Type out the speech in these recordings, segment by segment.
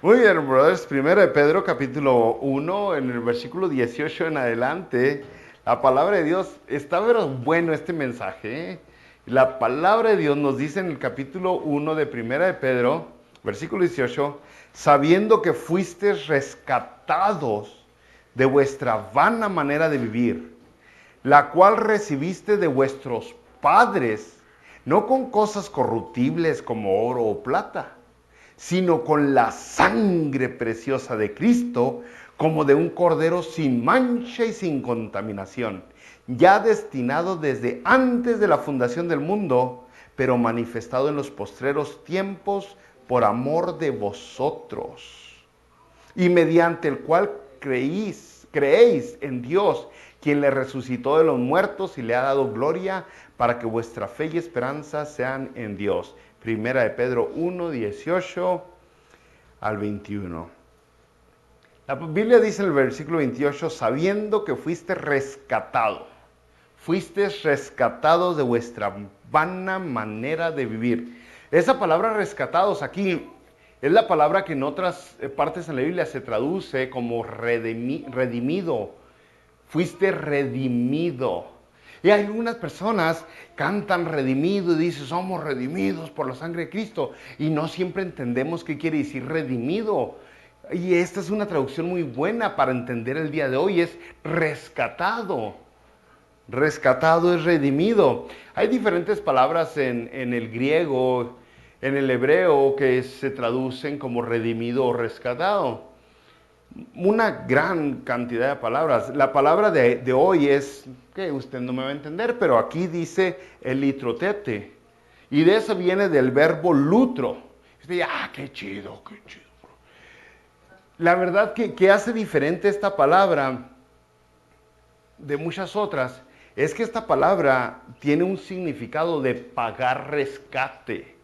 Muy bien, brothers. Primero de Pedro, capítulo 1, en el versículo 18 en adelante. La palabra de Dios, está pero bueno este mensaje, ¿eh? La palabra de Dios nos dice en el capítulo 1 de Primera de Pedro, versículo 18, sabiendo que fuisteis rescatados de vuestra vana manera de vivir, la cual recibiste de vuestros padres, no con cosas corruptibles como oro o plata, sino con la sangre preciosa de Cristo, como de un cordero sin mancha y sin contaminación, ya destinado desde antes de la fundación del mundo, pero manifestado en los postreros tiempos por amor de vosotros, y mediante el cual creéis en Dios, quien le resucitó de los muertos y le ha dado gloria, para que vuestra fe y esperanza sean en Dios. Primera de Pedro 1, 18 al 21. La Biblia dice en el versículo 28, sabiendo que fuiste rescatados de vuestra vana manera de vivir. Esa palabra rescatados aquí es la palabra que en otras partes en la Biblia se traduce como redimido. Fuiste redimido. Y hay algunas personas cantan redimido y dicen somos redimidos por la sangre de Cristo. Y no siempre entendemos qué quiere decir redimido. Y esta es una traducción muy buena para entender el día de hoy, es rescatado. Rescatado es redimido. Hay diferentes palabras en el griego, en el hebreo, que se traducen como redimido o rescatado. Una gran cantidad de palabras. La palabra de hoy es, que usted no me va a entender, pero aquí dice elitrotete. Y de eso viene del verbo lutro. Usted dice, qué chido, qué chido. La verdad que hace diferente esta palabra de muchas otras es que esta palabra tiene un significado de pagar rescate,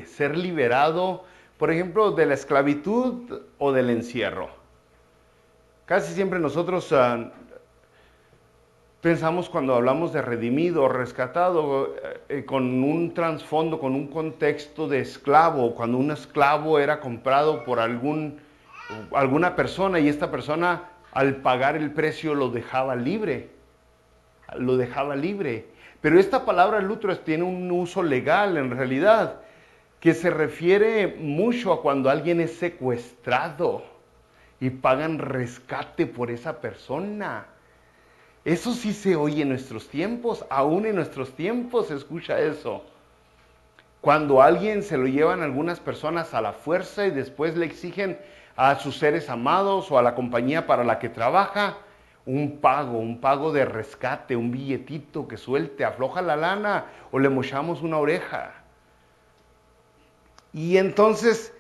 ser liberado, por ejemplo, de la esclavitud o del encierro. Casi siempre nosotros pensamos cuando hablamos de redimido o rescatado con un trasfondo, con un contexto de esclavo, cuando un esclavo era comprado por alguna persona y esta persona al pagar el precio lo dejaba libre. Pero esta palabra lutro tiene un uso legal en realidad, que se refiere mucho a cuando alguien es secuestrado y pagan rescate por esa persona. Eso sí se oye en nuestros tiempos, aún en nuestros tiempos se escucha eso. Cuando a alguien se lo llevan algunas personas a la fuerza y después le exigen a sus seres amados o a la compañía para la que trabaja un pago de rescate, un billetito que suelte, afloja la lana o le mochamos una oreja. Y entonces,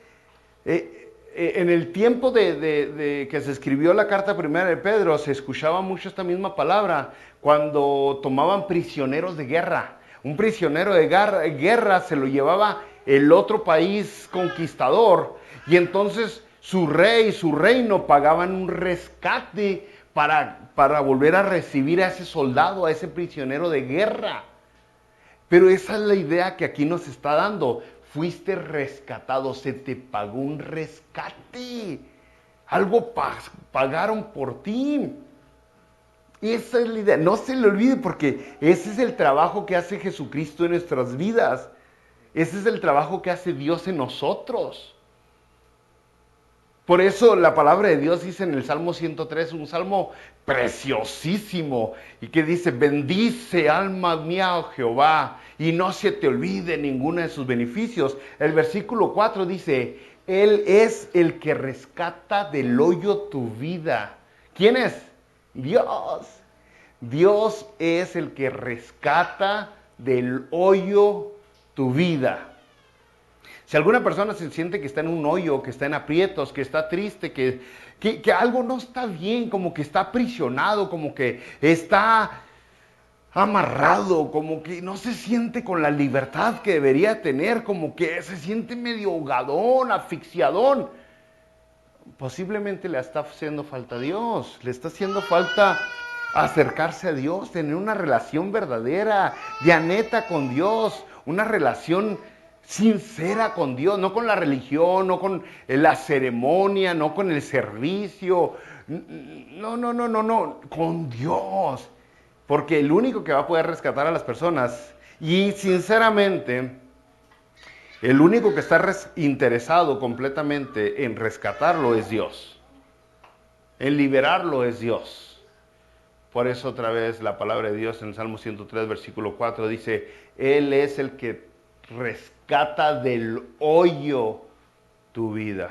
en el tiempo de que se escribió la carta primera de Pedro, se escuchaba mucho esta misma palabra cuando tomaban prisioneros de guerra. Un prisionero de guerra se lo llevaba el otro país conquistador y entonces su rey, su reino pagaban un rescate para volver a recibir a ese soldado, a ese prisionero de guerra. Pero esa es la idea que aquí nos está dando. Fuiste rescatado, se te pagó un rescate. Algo pagaron por ti. Esa es la idea. No se le olvide porque ese es el trabajo que hace Jesucristo en nuestras vidas. Ese es el trabajo que hace Dios en nosotros. Por eso la palabra de Dios dice en el Salmo 103, un salmo preciosísimo, y que dice, bendice alma mía a Jehová, y no se te olvide ninguno de sus beneficios. El versículo 4 dice, Él es el que rescata del hoyo tu vida. ¿Quién es? Dios. Dios es el que rescata del hoyo tu vida. Si alguna persona se siente que está en un hoyo, que está en aprietos, que está triste, que algo no está bien, como que está aprisionado, como que está amarrado, como que no se siente con la libertad que debería tener, como que se siente medio ahogadón, asfixiadón, posiblemente le está haciendo falta a Dios, le está haciendo falta acercarse a Dios, tener una relación verdadera, de neta con Dios, una relación sincera con Dios, no con la religión, no con la ceremonia, no con el servicio, no, con Dios. Porque el único que va a poder rescatar a las personas, y sinceramente, el único que está interesado completamente en rescatarlo es Dios. En liberarlo es Dios. Por eso otra vez la palabra de Dios en el Salmo 103, versículo 4 dice, Él es el que rescata del hoyo tu vida.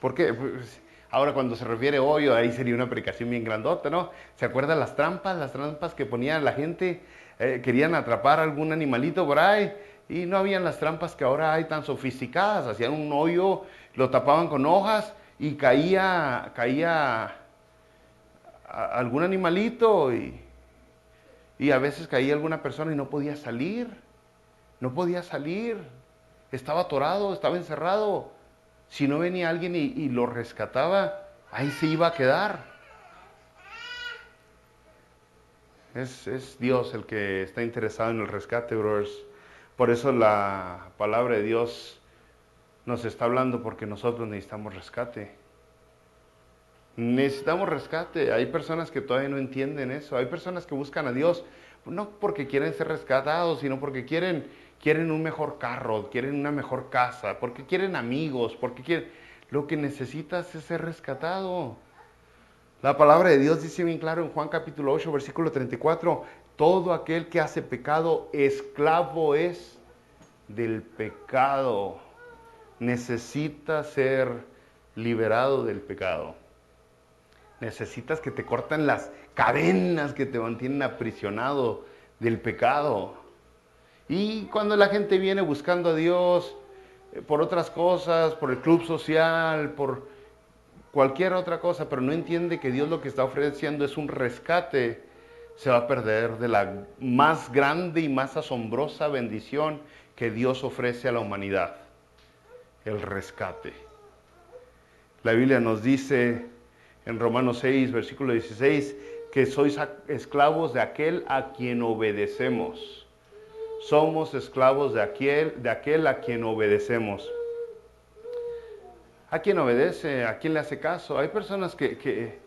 ¿Por qué? Pues, ahora cuando se refiere hoyo, ahí sería una predicación bien grandota, ¿no? ¿Se acuerdan las trampas que ponían la gente? Querían atrapar algún animalito por ahí y no habían las trampas que ahora hay tan sofisticadas. Hacían un hoyo, lo tapaban con hojas y caía algún animalito y a veces caía alguna persona y no podía salir. No podía salir. Estaba atorado, estaba encerrado. Si no venía alguien y lo rescataba, ahí se iba a quedar. Es Dios el que está interesado en el rescate, brothers. Por eso la palabra de Dios nos está hablando, porque nosotros necesitamos rescate. Necesitamos rescate. Hay personas que todavía no entienden eso. Hay personas que buscan a Dios no porque quieren ser rescatados, sino porque quieren un mejor carro, quieren una mejor casa, porque quieren amigos, porque quieren... Lo que necesitas es ser rescatado. La palabra de Dios dice bien claro en Juan capítulo 8, versículo 34, todo aquel que hace pecado, esclavo es del pecado. Necesita ser liberado del pecado. Necesitas que te corten las cadenas que te mantienen aprisionado del pecado. Y cuando la gente viene buscando a Dios por otras cosas, por el club social, por cualquier otra cosa, pero no entiende que Dios lo que está ofreciendo es un rescate, se va a perder de la más grande y más asombrosa bendición que Dios ofrece a la humanidad, el rescate. La Biblia nos dice en Romanos 6, versículo 16, que sois esclavos de aquel a quien obedecemos. Somos esclavos de aquel a quien obedecemos. ¿A quién obedece? ¿A quién le hace caso? Hay personas que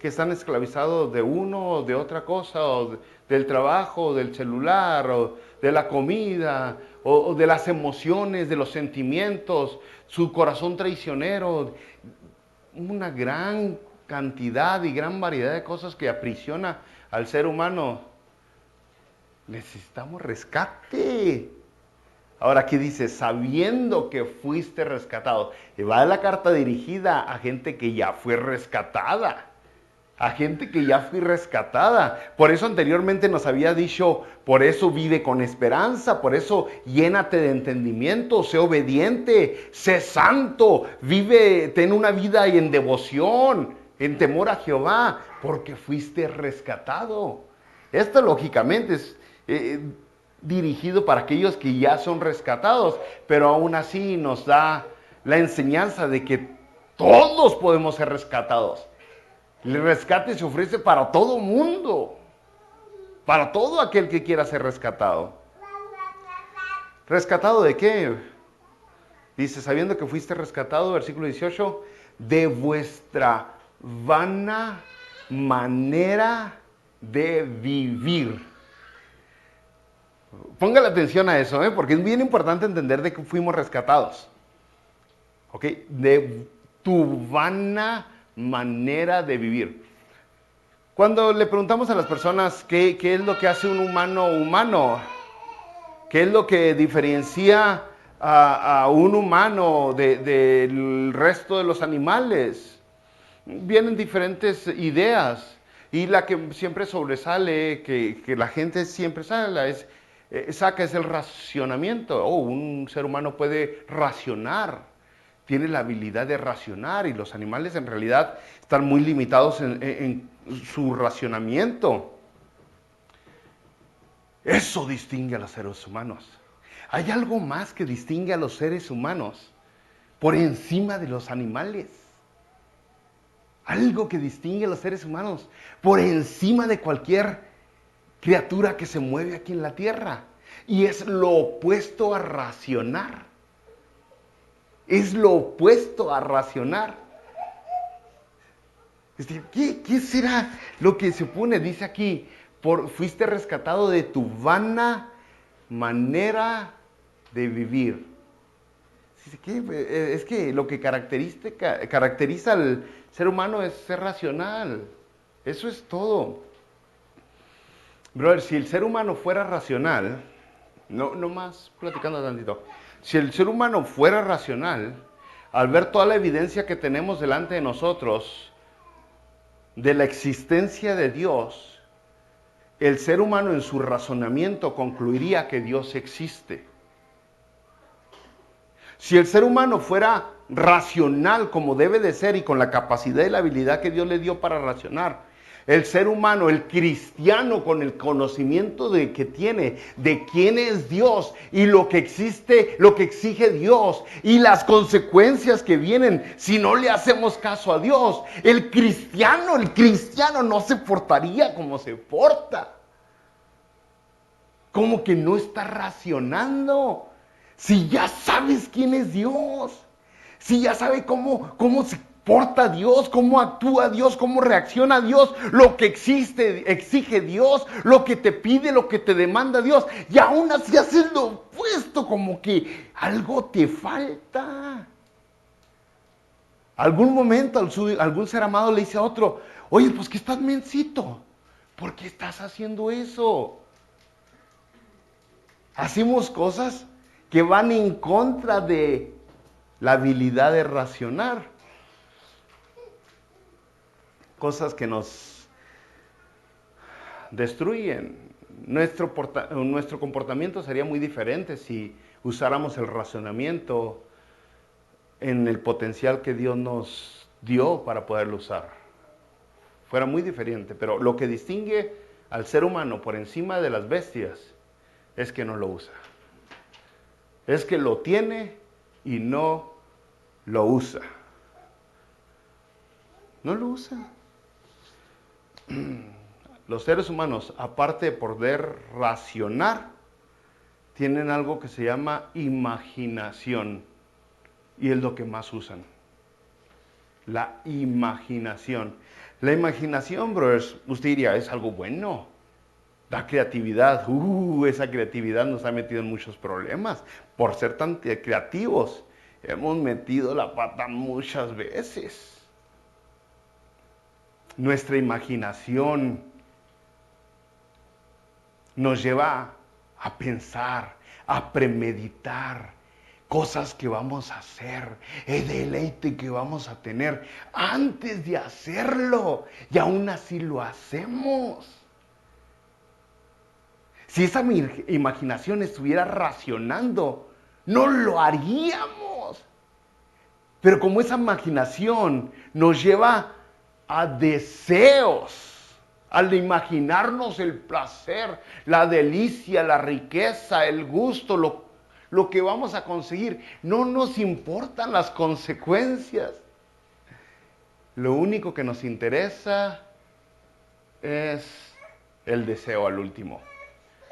están esclavizados de uno o de otra cosa, o del trabajo, o del celular, o de la comida, o de las emociones, de los sentimientos, su corazón traicionero. Una gran cantidad y gran variedad de cosas que aprisiona al ser humano. Necesitamos rescate. Ahora aquí dice, sabiendo que fuiste rescatado. Y va la carta dirigida a gente que ya fue rescatada. A gente que ya fue rescatada. Por eso anteriormente nos había dicho, por eso vive con esperanza, por eso llénate de entendimiento, sé obediente, sé santo, ten una vida en devoción, en temor a Jehová, porque fuiste rescatado. Esto lógicamente es... dirigido para aquellos que ya son rescatados, pero aún así nos da la enseñanza de que todos podemos ser rescatados. El rescate se ofrece para todo mundo, para todo aquel que quiera ser rescatado. ¿Rescatado de qué? Dice, sabiendo que fuiste rescatado, versículo 18, de vuestra vana manera de vivir. Póngale atención a eso, porque es bien importante entender de que fuimos rescatados. ¿Ok? De tu vana manera de vivir. Cuando le preguntamos a las personas qué es lo que hace un humano humano, qué es lo que diferencia a un humano del resto de los animales, vienen diferentes ideas. Y la que siempre sobresale, que la gente siempre saca es el racionamiento. Un ser humano puede racionar, tiene la habilidad de racionar, y los animales en realidad están muy limitados en su racionamiento. Eso distingue a los seres humanos. Hay algo más que distingue a los seres humanos por encima de los animales. Algo que distingue a los seres humanos por encima de cualquier criatura que se mueve aquí en la tierra. y es lo opuesto a racionar. Es lo opuesto a racionar. ¿Qué será lo que se opone? Dice aquí, fuiste rescatado de tu vana manera de vivir. Es que lo que caracteriza al ser humano es ser racional. Eso es todo. Brother, si el ser humano fuera racional, no más platicando tantito, si el ser humano fuera racional, al ver toda la evidencia que tenemos delante de nosotros de la existencia de Dios, el ser humano en su razonamiento concluiría que Dios existe. Si el ser humano fuera racional como debe de ser y con la capacidad y la habilidad que Dios le dio para racionar, el ser humano, el cristiano con el conocimiento que tiene de quién es Dios y lo que existe, lo que exige Dios y las consecuencias que vienen si no le hacemos caso a Dios, el cristiano no se portaría como se porta. Como que no está racionando. Si ya sabes quién es Dios, si ya sabe cómo se porta Dios, cómo actúa Dios, cómo reacciona Dios, lo que exige Dios, lo que te pide, lo que te demanda Dios, y aún así haces lo opuesto, como que algo te falta. Algún momento algún ser amado le dice a otro, oye, pues que estás mencito, ¿por qué estás haciendo eso? Hacemos cosas que van en contra de la habilidad de racionar. Cosas que nos destruyen. Nuestro comportamiento sería muy diferente si usáramos el razonamiento en el potencial que Dios nos dio para poderlo usar. Fuera muy diferente, pero lo que distingue al ser humano por encima de las bestias es que no lo usa. Es que lo tiene y no lo usa. No lo usa. Los seres humanos, aparte de poder racionar, tienen algo que se llama imaginación. Y es lo que más usan. La imaginación. La imaginación, brothers, usted diría, es algo bueno. Da creatividad. Esa creatividad nos ha metido en muchos problemas. Por ser tan creativos, hemos metido la pata muchas veces. Nuestra imaginación nos lleva a pensar, a premeditar cosas que vamos a hacer, el deleite que vamos a tener antes de hacerlo, y aún así lo hacemos. Si esa imaginación estuviera racionando, no lo haríamos. Pero como esa imaginación nos lleva a deseos, al imaginarnos el placer, la delicia, la riqueza, el gusto, lo que vamos a conseguir, no nos importan las consecuencias. Lo único que nos interesa es el deseo al último.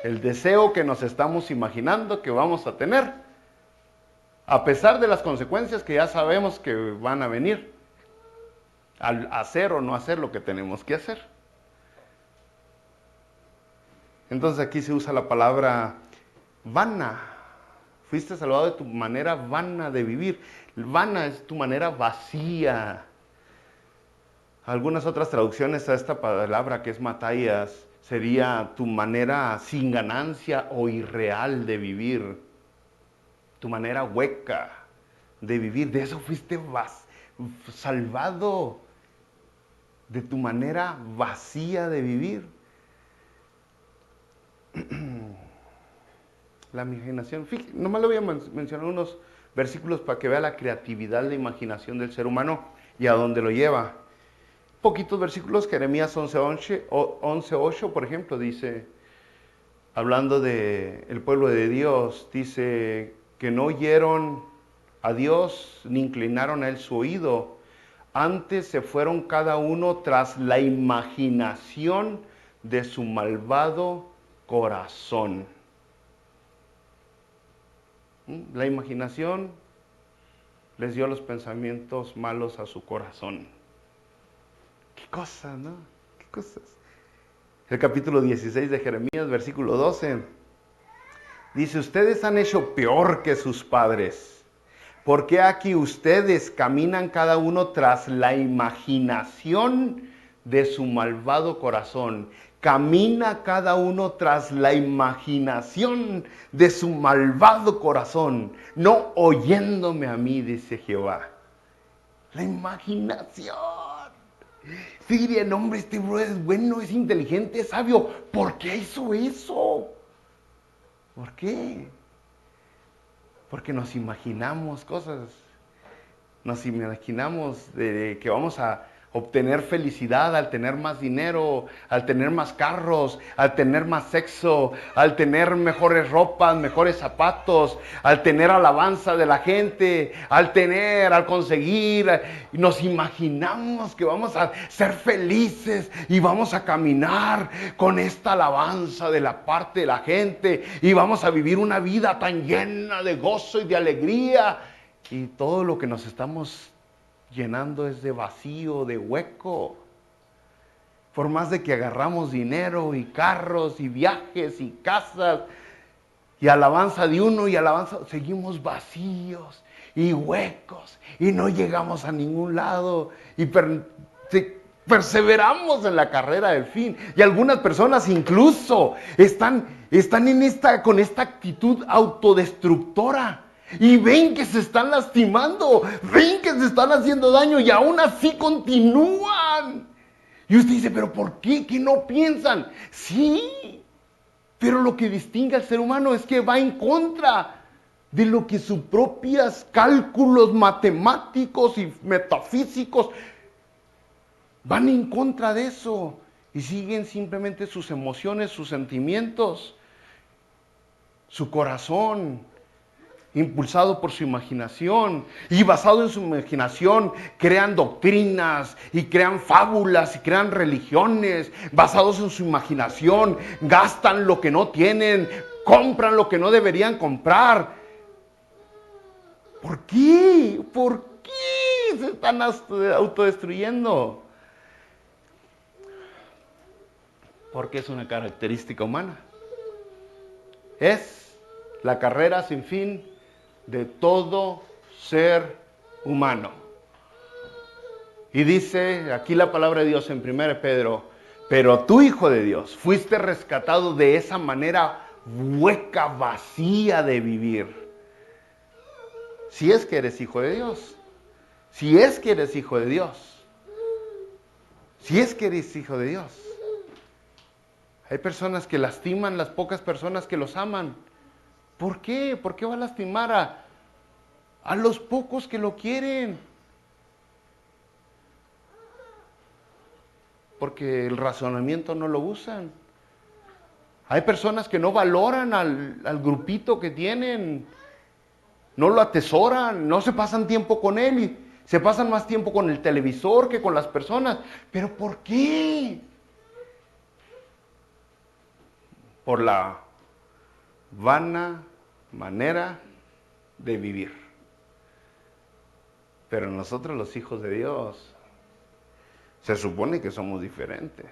El deseo que nos estamos imaginando que vamos a tener, a pesar de las consecuencias que ya sabemos que van a venir, al hacer o no hacer lo que tenemos que hacer. Entonces aquí se usa la palabra vana. Fuiste salvado de tu manera vana de vivir. Vana es tu manera vacía. Algunas otras traducciones a esta palabra, que es matallas, sería tu manera sin ganancia o irreal de vivir. Tu manera hueca de vivir. De eso fuiste salvado. De tu manera vacía de vivir. La imaginación. Fíjate, nomás le voy a mencionar unos versículos para que vea la creatividad, la imaginación del ser humano y a dónde lo lleva. Poquitos versículos. Jeremías 11:8, por ejemplo, dice, hablando del pueblo de Dios, dice que no oyeron a Dios ni inclinaron a él su oído. Antes se fueron cada uno tras la imaginación de su malvado corazón. La imaginación les dio los pensamientos malos a su corazón. Qué cosas, ¿no? Qué cosas. El capítulo 16 de Jeremías, versículo 12, dice: ustedes han hecho peor que sus padres, porque aquí ustedes caminan cada uno tras la imaginación de su malvado corazón. Camina cada uno tras la imaginación de su malvado corazón, no oyéndome a mí, dice Jehová. La imaginación. Sí, diría, no, hombre, este bro es bueno, es inteligente, es sabio. ¿Por qué hizo eso? ¿Por qué? Porque nos imaginamos cosas. Nos imaginamos de que vamos a obtener felicidad al tener más dinero, al tener más carros, al tener más sexo, al tener mejores ropas, mejores zapatos, al tener alabanza de la gente, al conseguir. Y nos imaginamos que vamos a ser felices y vamos a caminar con esta alabanza de la parte de la gente y vamos a vivir una vida tan llena de gozo y de alegría. Y todo lo que nos estamos llenando es de vacío, de hueco. Por más de que agarramos dinero y carros y viajes y casas y alabanza de uno y alabanza, seguimos vacíos y huecos y no llegamos a ningún lado y perseveramos en la carrera del fin. Y algunas personas incluso están con esta actitud autodestructora. Y ven que se están lastimando, ven que se están haciendo daño y aún así continúan. Y usted dice, ¿pero por qué? ¿Que no piensan? Sí, pero lo que distingue al ser humano es que va en contra de lo que sus propios cálculos matemáticos y metafísicos van en contra de eso. Y siguen simplemente sus emociones, sus sentimientos, su corazón, impulsado por su imaginación, y basado en su imaginación crean doctrinas y crean fábulas y crean religiones basados en su imaginación, gastan lo que no tienen, compran lo que no deberían comprar. ¿Por qué? ¿Por qué se están autodestruyendo? Porque es una característica humana. Es la carrera sin fin de todo ser humano. Y dice aquí la palabra de Dios en 1 Pedro: pero tú, hijo de Dios, fuiste rescatado de esa manera hueca, vacía de vivir. Si es que eres hijo de Dios. Si es que eres hijo de Dios. Si es que eres hijo de Dios. Hay personas que lastiman las pocas personas que los aman. ¿Por qué? ¿Por qué va a lastimar a los pocos que lo quieren? Porque el razonamiento no lo usan. Hay personas que no valoran al grupito que tienen, no lo atesoran, no se pasan tiempo con él y se pasan más tiempo con el televisor que con las personas. ¿Pero por qué? Por la vana manera de vivir. Pero nosotros, los hijos de Dios, se supone que somos diferentes.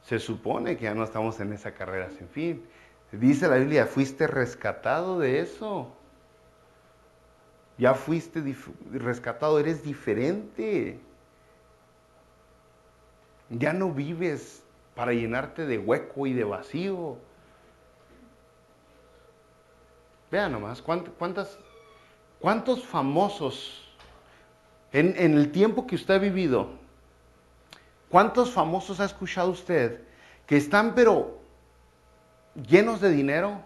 Se supone que ya no estamos en esa carrera sin fin. Dice la Biblia, fuiste rescatado de eso. Ya fuiste rescatado, eres diferente. Ya no vives para llenarte de hueco y de vacío. Vean nomás, ¿cuántos famosos en el tiempo que usted ha vivido, cuántos famosos ha escuchado usted que están pero llenos de dinero,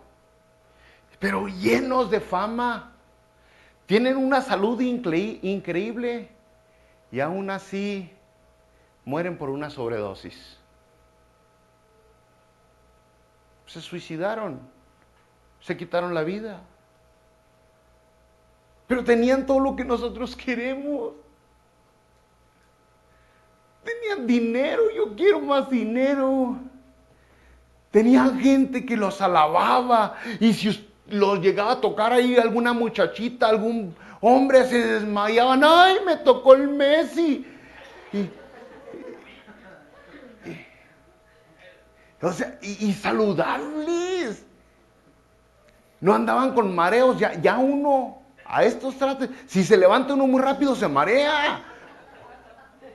pero llenos de fama, tienen una salud increíble y aún así mueren por una sobredosis? Se suicidaron, se quitaron la vida. Pero tenían todo lo que nosotros queremos. Tenían dinero, yo quiero más dinero. Tenían gente que los alababa. Y los llegaba a tocar ahí alguna muchachita, algún hombre, se desmayaban. ¡Ay, me tocó el Messi! O sea, y saludables. No andaban con mareos, ya uno, a estos trates, si se levanta uno muy rápido se marea.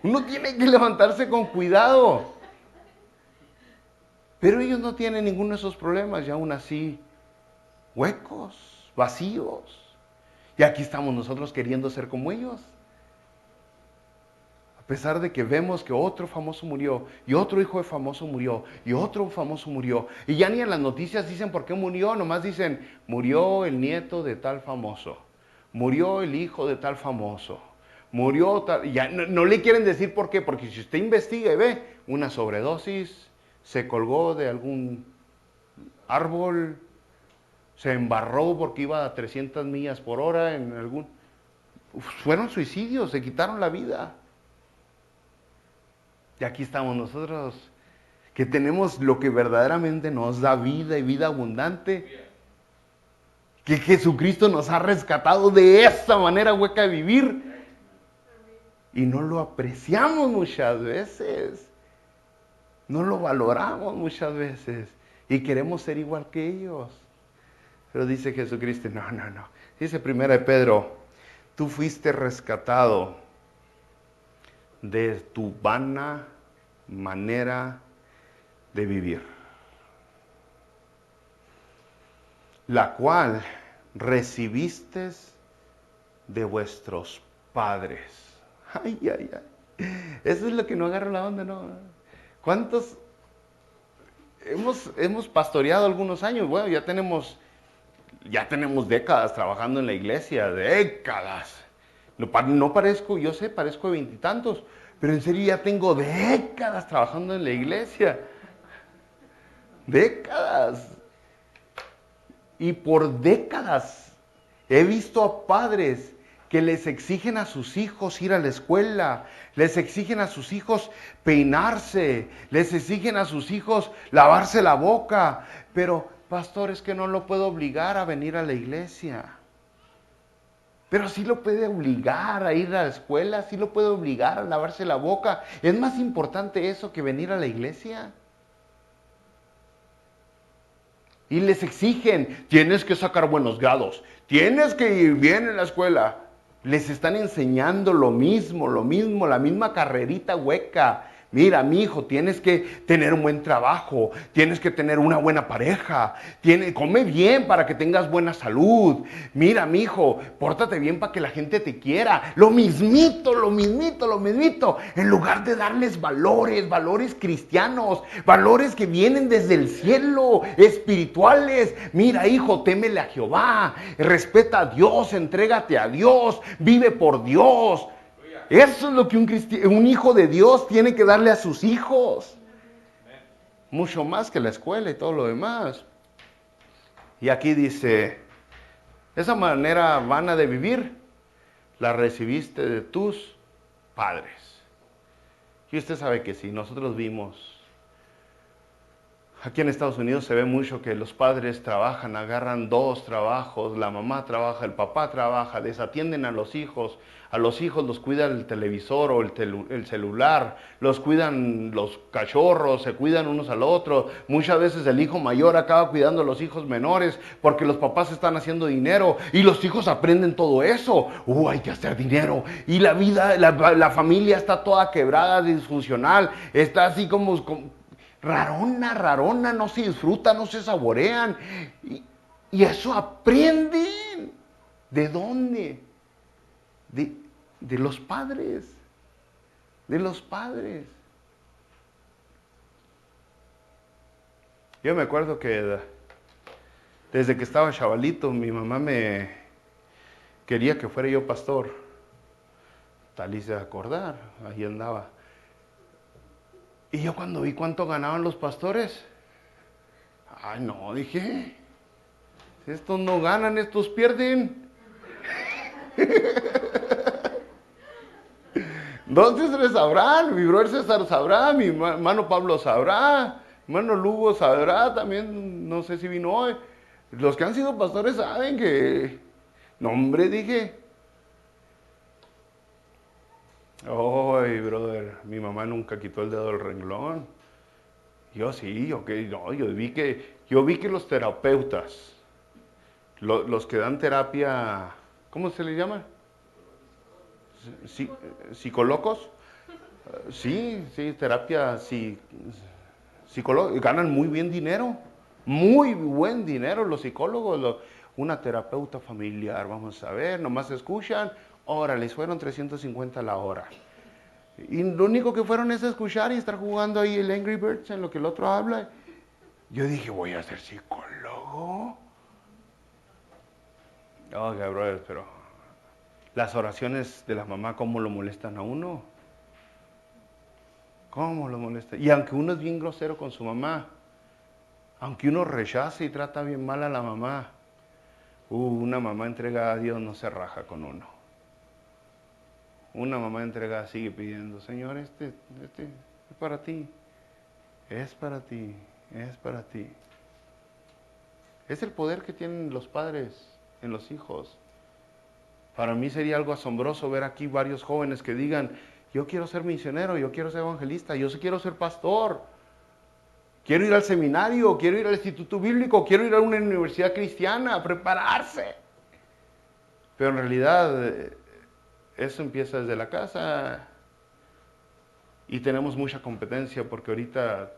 Uno tiene que levantarse con cuidado. Pero ellos no tienen ninguno de esos problemas, y aún así, huecos, vacíos. Y aquí estamos nosotros queriendo ser como ellos. A pesar de que vemos que otro famoso murió, y otro hijo de famoso murió, y otro famoso murió, y ya ni en las noticias dicen por qué murió, nomás dicen, murió el nieto de tal famoso, murió el hijo de tal famoso, murió tal, y ya no le quieren decir por qué, porque si usted investiga y ve, una sobredosis, se colgó de algún árbol, se embarró porque iba a 300 millas por hora en algún... Fueron suicidios, se quitaron la vida. Y aquí estamos nosotros, que tenemos lo que verdaderamente nos da vida y vida abundante. Que Jesucristo nos ha rescatado de esa manera hueca de vivir. Y no lo apreciamos muchas veces. No lo valoramos muchas veces. Y queremos ser igual que ellos. Pero dice Jesucristo, no. Dice 1 Pedro, tú fuiste rescatado de tu vana manera de vivir, la cual recibiste de vuestros padres. Ay. Eso es lo que no agarra la onda, ¿no? ¿Cuántos hemos pastoreado algunos años? Bueno, ya tenemos décadas trabajando en la iglesia, décadas. No parezco, yo sé, parezco de 20 y tantos, pero en serio ya tengo décadas trabajando en la iglesia. Décadas. Y por décadas he visto a padres que les exigen a sus hijos ir a la escuela, les exigen a sus hijos peinarse, les exigen a sus hijos lavarse la boca, pero pastor, es que no lo puedo obligar a venir a la iglesia. Pero sí lo puede obligar a ir a la escuela, sí lo puede obligar a lavarse la boca. ¿Es más importante eso que venir a la iglesia? Y les exigen, tienes que sacar buenos grados, tienes que ir bien en la escuela. Les están enseñando lo mismo, la misma carrerita hueca. Mira, mi hijo, tienes que tener un buen trabajo, tienes que tener una buena pareja, come bien para que tengas buena salud. Mira, mi hijo, pórtate bien para que la gente te quiera. Lo mismito. En lugar de darles valores cristianos, valores que vienen desde el cielo, espirituales. Mira, hijo, témele a Jehová, respeta a Dios, entrégate a Dios, vive por Dios. Eso es lo que un hijo de Dios tiene que darle a sus hijos. Mucho más que la escuela y todo lo demás. Y aquí dice, esa manera vana de vivir la recibiste de tus padres. Y usted sabe que sí, nosotros vimos, aquí en Estados Unidos se ve mucho que los padres trabajan, agarran 2 trabajos, la mamá trabaja, el papá trabaja, desatienden a los hijos los cuida el televisor o el celular, los cuidan los cachorros, se cuidan unos al otro. Muchas veces el hijo mayor acaba cuidando a los hijos menores porque los papás están haciendo dinero y los hijos aprenden todo eso. Hay que hacer dinero. Y la vida, la familia está toda quebrada, disfuncional, está así como rarona, no se disfruta, no se saborean. Y eso aprenden. ¿De dónde? De los padres. De los padres. Yo me acuerdo que desde que estaba chavalito, mi mamá me quería que fuera yo pastor. Tal hice acordar, ahí andaba. Y yo cuando vi cuánto ganaban los pastores, ay no, dije, estos no ganan, estos pierden. Dos César sabrán, mi brother César sabrá, mi hermano Pablo sabrá, mi hermano Lugo sabrá, también no sé si vino hoy. Los que han sido pastores saben que, no hombre, dije, ay, brother, mi mamá nunca quitó el dedo del renglón. Yo sí, no, yo vi que los terapeutas, los que dan terapia, ¿cómo se les llama? ¿Psicólogos? Sí, terapia psicológica, ganan muy bien dinero, muy buen dinero los psicólogos, una terapeuta familiar, vamos a ver, nomás escuchan, órale, fueron 350 la hora. Y lo único que fueron es escuchar y estar jugando ahí el Angry Birds en lo que el otro habla. Yo dije, voy a ser psicólogo. Oiga, brother, pero las oraciones de la mamá, ¿cómo lo molestan a uno? ¿Cómo lo molesta? Y aunque uno es bien grosero con su mamá, aunque uno rechace y trata bien mal a la mamá, una mamá entregada a Dios no se raja con uno. Una mamá entregada sigue pidiendo, Señor, este es para ti, es para ti, es para ti. Es el poder que tienen los padres en los hijos. Para mí sería algo asombroso ver aquí varios jóvenes que digan, yo quiero ser misionero, yo quiero ser evangelista, yo quiero ser pastor. Quiero ir al seminario, quiero ir al instituto bíblico, quiero ir a una universidad cristiana a prepararse. Pero en realidad eso empieza desde la casa y tenemos mucha competencia porque ahorita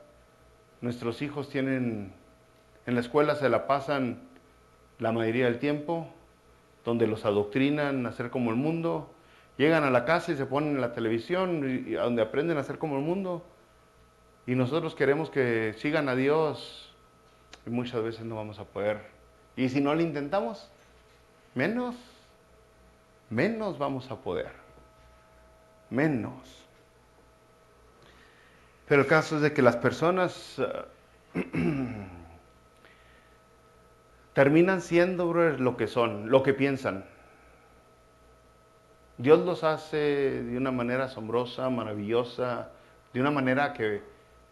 nuestros hijos tienen, en la escuela se la pasan la mayoría del tiempo, donde los adoctrinan a ser como el mundo, llegan a la casa y se ponen en la televisión, y donde aprenden a ser como el mundo. Y nosotros queremos que sigan a Dios y muchas veces no vamos a poder. Y si no lo intentamos, menos vamos a poder. Menos. Pero el caso es de que las personas terminan siendo, brother, lo que son, lo que piensan. Dios los hace de una manera asombrosa, maravillosa, de una manera que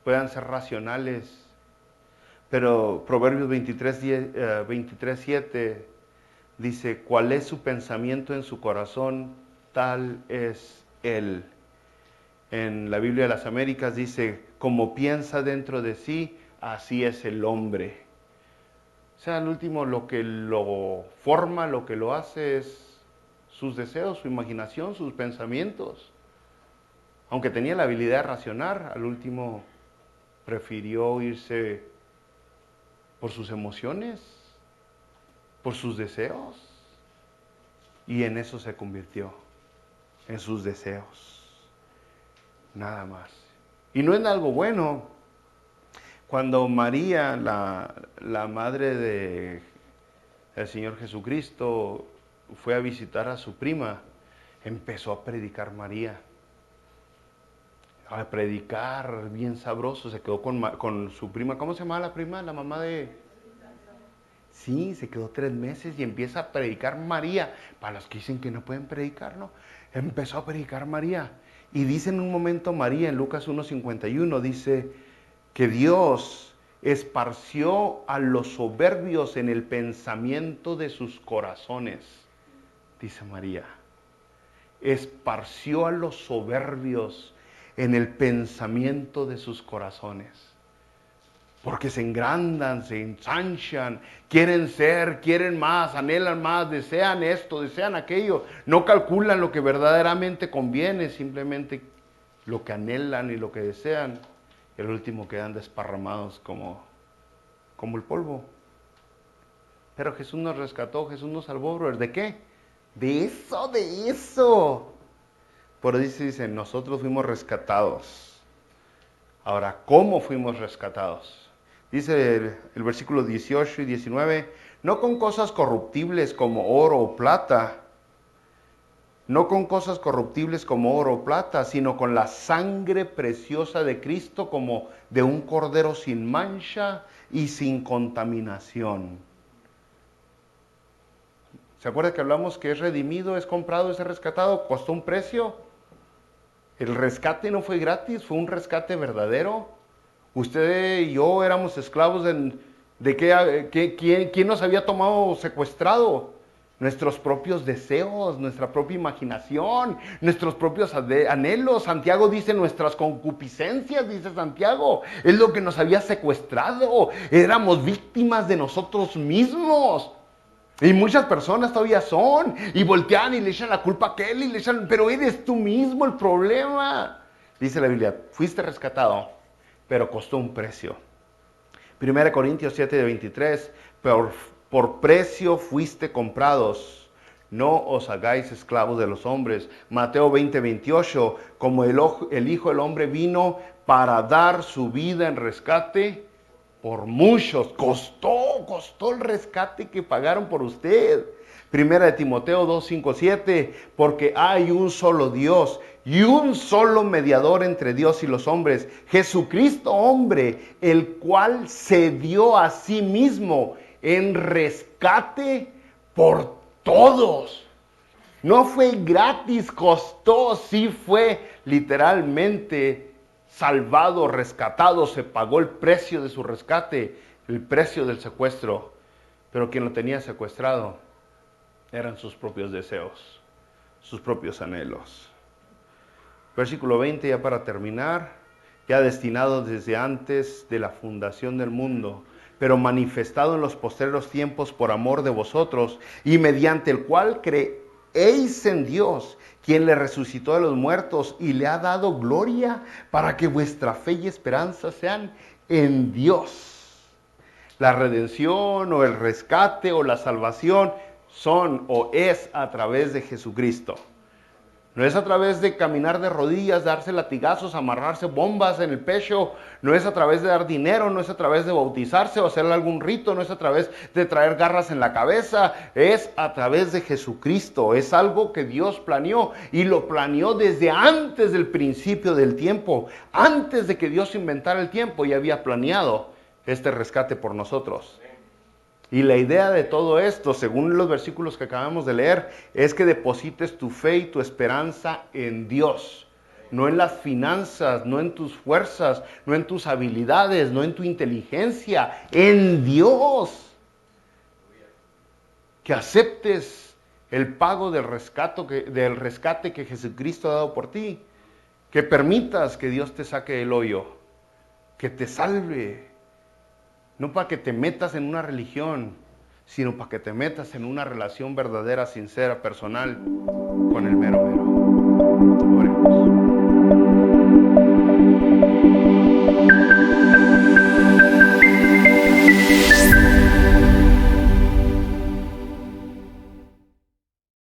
puedan ser racionales. Pero Proverbios 23:7 dice, ¿cuál es su pensamiento en su corazón? Tal es él. En la Biblia de las Américas dice, como piensa dentro de sí, así es el hombre. O sea, al último lo que lo forma, lo que lo hace es sus deseos, su imaginación, sus pensamientos. Aunque tenía la habilidad de racionar, al último prefirió irse por sus emociones, por sus deseos. Y en eso se convirtió, en sus deseos. Nada más. Y no es algo bueno. Cuando María, la madre del Señor Jesucristo, fue a visitar a su prima, empezó a predicar María. A predicar bien sabroso, se quedó con su prima. ¿Cómo se llama la prima? La mamá de... Sí, se quedó 3 meses y empieza a predicar María. Para los que dicen que no pueden predicar, ¿no? Empezó a predicar María. Y dice en un momento María, en Lucas 1:51, dice que Dios esparció a los soberbios en el pensamiento de sus corazones. Dice María. Esparció a los soberbios en el pensamiento de sus corazones. Porque se engrandan, se ensanchan, quieren ser, quieren más, anhelan más, desean esto, desean aquello. No calculan lo que verdaderamente conviene, simplemente lo que anhelan y lo que desean. Y el último quedan desparramados como el polvo. Pero Jesús nos rescató, Jesús nos salvó, brother. ¿De qué? De eso, de eso. Por eso dice, nosotros fuimos rescatados. Ahora, ¿cómo fuimos rescatados? Dice el versículo 18 y 19, no con cosas corruptibles como oro o plata, no con cosas corruptibles como oro o plata, sino con la sangre preciosa de Cristo como de un cordero sin mancha y sin contaminación. ¿Se acuerda que hablamos que es redimido, es comprado, es rescatado? ¿Costó un precio? El rescate no fue gratis, fue un rescate verdadero. Usted y yo éramos esclavos ¿Quién nos había tomado secuestrado? Nuestros propios deseos, nuestra propia imaginación, nuestros propios anhelos. Santiago dice nuestras concupiscencias, dice Santiago. Es lo que nos había secuestrado. Éramos víctimas de nosotros mismos. Y muchas personas todavía son. Y voltean y le echan la culpa a aquel y le echan, pero eres tú mismo el problema. Dice la Biblia, fuiste rescatado, pero costó un precio. 1 Corintios 7, 23, por precio fuiste comprados, no os hagáis esclavos de los hombres. Mateo 20, 28, como el Hijo del Hombre vino para dar su vida en rescate por muchos. Costó el rescate que pagaron por usted. 1 Timoteo 2, 5, 7, porque hay un solo Dios y un solo mediador entre Dios y los hombres, Jesucristo hombre, el cual se dio a sí mismo en rescate por todos. No fue gratis, costó, sí fue literalmente salvado, rescatado, se pagó el precio de su rescate, el precio del secuestro. Pero quien lo tenía secuestrado eran sus propios deseos, sus propios anhelos. Versículo 20, ya para terminar, ya destinado desde antes de la fundación del mundo, pero manifestado en los postreros tiempos por amor de vosotros, y mediante el cual creéis en Dios, quien le resucitó de los muertos y le ha dado gloria, para que vuestra fe y esperanza sean en Dios. La redención o el rescate o la salvación son o es a través de Jesucristo. No es a través de caminar de rodillas, darse latigazos, amarrarse bombas en el pecho. No es a través de dar dinero, no es a través de bautizarse o hacer algún rito. No es a través de traer garras en la cabeza. Es a través de Jesucristo. Es algo que Dios planeó y lo planeó desde antes del principio del tiempo. Antes de que Dios inventara el tiempo, ya había planeado este rescate por nosotros. Y la idea de todo esto, según los versículos que acabamos de leer, es que deposites tu fe y tu esperanza en Dios. No en las finanzas, no en tus fuerzas, no en tus habilidades, no en tu inteligencia, en Dios. Que aceptes el pago del rescate que Jesucristo ha dado por ti. Que permitas que Dios te saque del hoyo, que te salve. No para que te metas en una religión, sino para que te metas en una relación verdadera, sincera, personal con el mero mero. Oremos.